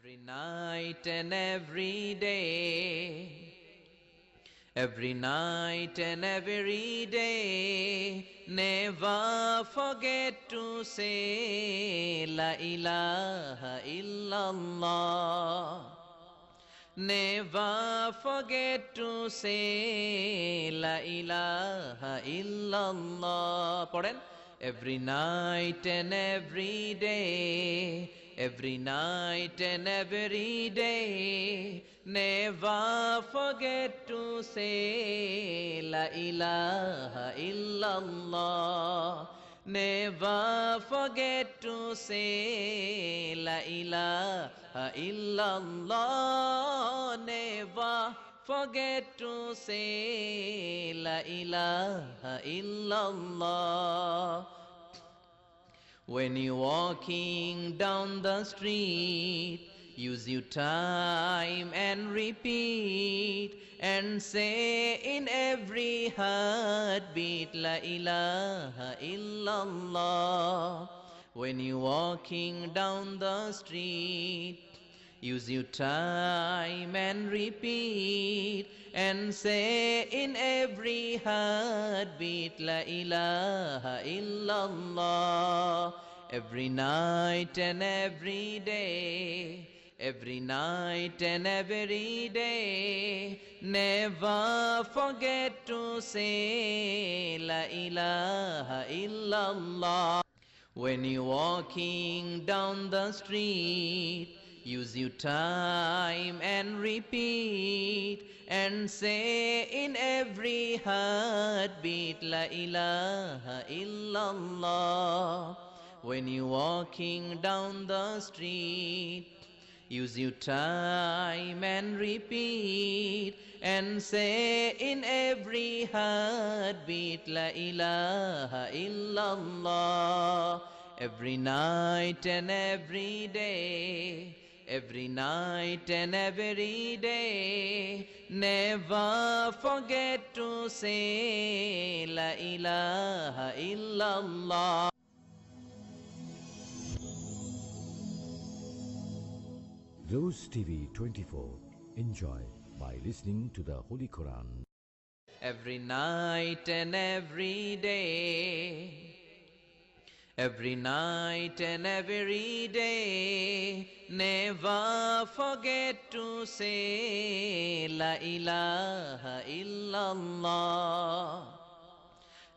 Every night and every day, every night and every day, never forget to say La ilaha illallah. Never forget to say La ilaha illallah. Pardon? Every night and every day, every night and every day, never forget to say La ilaha illallah. Never forget to say La ilaha illallah. Never forget to say La ilaha illallah. When you're walking down the street, use your time and repeat and say in every heartbeat La ilaha illallah. When you're walking down the street, use your time and repeat and say in every heartbeat La ilaha illallah. Every night and every day, every night and every day, never forget to say La ilaha illallah. When you're walking down the street, use your time and repeat and say in every heartbeat La ilaha illallah. When you're walking down the street, use your time and repeat and say in every heartbeat La ilaha illallah. Every night and every day, every night and every day, never forget to say La ilaha illallah. Rose TV 24. Enjoy by listening to the Holy Quran. Every night and every day, every night and every day, never forget to say La ilaha illallah.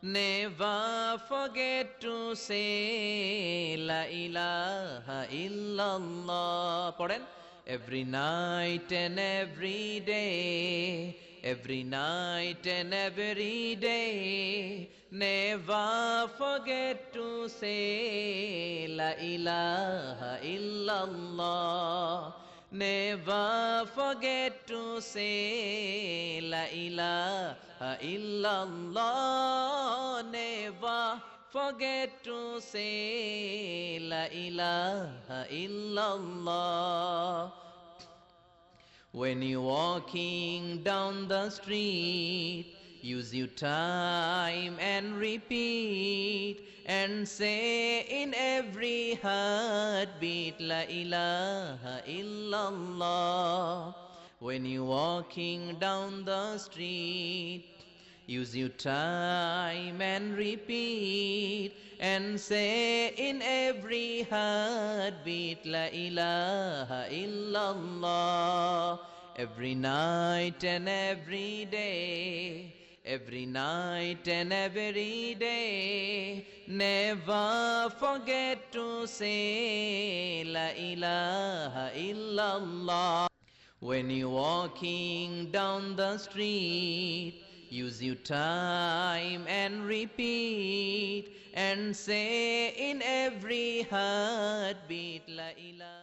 Never forget to say La ilaha illallah. Pardon? Every night and every day, every night and every day, never forget to say La ilaha illallah. Never forget to say La ilaha illallah. Never forget to say La ilaha illallah. When you're walking down the street, use your time and repeat and say in every heartbeat La ilaha illallah. When you're walking down the street, use your time and repeat and say in every heartbeat La ilaha illallah. Every night and every day, every night and every day, never forget to say La ilaha illallah. When you're walking down the street, use your time and repeat and say in every heartbeat La ilaha